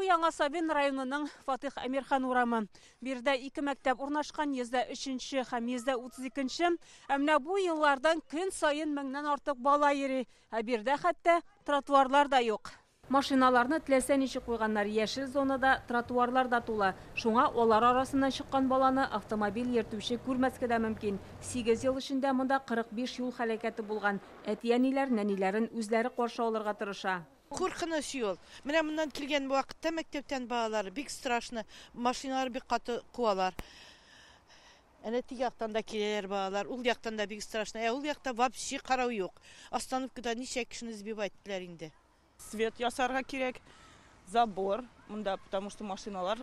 Яңа Сабин районының Фатих Амирхан урамы. Бирдә 2 мәктәп урнашкан, 103 һәм 132. Әмнә бу еллардан көн сайын 1000нан артык бала йөри. Ә бирдә хәтта тротуарлар да юк. Машиналарны теләсә ничек куйганнар, яшел зонада тротуарлар да тула. Шуңа алар арасыннан чыккан баланы автомобиль йөртүче күрмәскә дә мөмкин. 8 ел эчендә монда 45 юл һәлакәте булган. Әтиәниләр нәниләрен үзләре каршы алырга тырыша. Куркыныч юл. Менә моннан килгән вакытта мәктәптән балалар бик страшны, машиналар бик каты куалар. Әнә тик яктан да киләләр балалар, ул яктан да бик страшно. Ул якта вообще карау юк. Остановкада ничә кешене сбивать иттеләр инде. Свет ясарга кирәк, забор, монда, потому что машиналар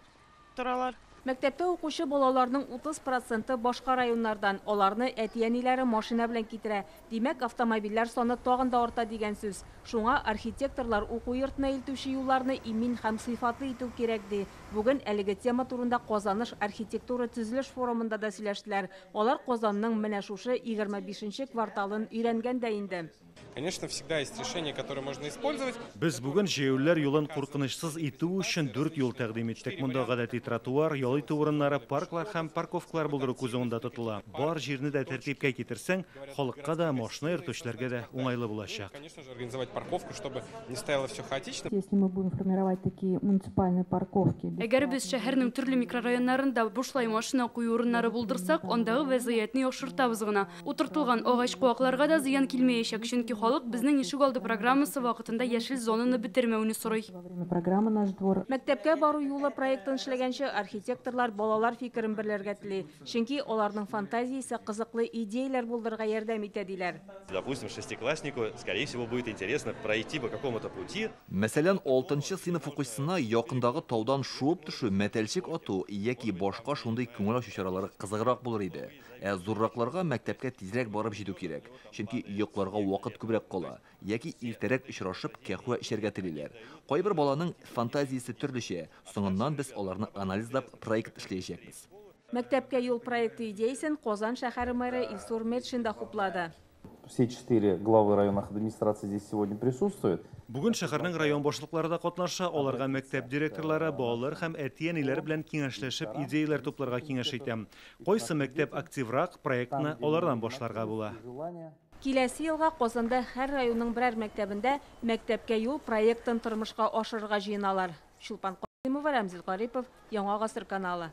торалар. Мәктәптә укучы балаларның 30% башка районнардан, аларны әтиәниләре машина белән китерә. Димәк, автомобильләр саны тагын да арта дигән сүз. Шуңа архитекторлар уку йортына илтүче юлларны имин һәм сыйфатлы итү кирәк ди. Бүген әлеге тема турында Казаныш архитектура төзелеш форумында да сөйләштеләр. Алар Казанның менә шушы 25-нче кварталын өйрәнгән дә инде. Конечно, всегда есть решения, которые можно использовать. Без бүген җәяүләр юлын куркынычсыз итү өчен 4 юл тәкъдим иттек. Монда гадәти тротуар, ял итү урыннары, парклар һәм парковкалар булдыру күзеннән тотыла. Бар җирне дә тәртипкә китерсәң, халыкка да, машина йөртүчеләргә дә уңайлы булачак. Конечно же, организовать парковку, чтобы не стояло все хаотично. Если мы будем формировать такие муниципальные парковки. Әгәр без шәһәрнең төрле микрорайоннарында бушлай машина кую урыннары булдырсак, андагы вазиятне яхшыртабыз гына. Утыртылган агач куакларга да зыян килмәячәк, чөнки халык безнең ишегалды программасы вакытында яшел зонаны битермәүне сорый. Программа «Наш двор». Мәктәпкә бару юлы проектын эшләгәнче архитекторлар балалар фикерен берләргә тели. Чөнки аларның фантазиясе кызыклы идеяләр булдырырга ярдәм итә диләр. Допустим, шестикласснику, скорее всего, будет интересно пройти по какому-то пути. Мәсәлән, 6-нчы сыйныф укучысына якындагы таудан шуып төшү, мәтәлчек ату яки башка шундый күңел ачу чаралары кызыграк булыр иде. Зурракларга мәктәпкә тизрәк барып җитү кирәк, чөнки йокларга вакыт күбрәк кала, яки иртәрәк очрашып кәхвә эчәргә телиләр. Кайбер баланың фантазиясе төрлечә, соңыннан без аларны анализлап проект эшләячәкбез. Мәктәпкә юл проекты идеясын Казан шәһәре мэры Илсур Метшин да хуплады. Все 4 главы районных администраций здесь сегодня присутствуют. Бүген шәһәрнең район башлыклары да катнаша, аларга мәктәп директорлары, балалар һәм әтиәниләр белән киңәшләшеп идеяләр тупларга киңәш итәм. Кайсы мәктәп активрак проектны алардан башларга була. Киләсе елга Казанда һәр районның берәр мәктәбендә мәктәпкә юл проектын тормышка ашырырга җыеналар. Чулпан Касыймова, Рамзил Гарипов, Яңа Гасыр каналы.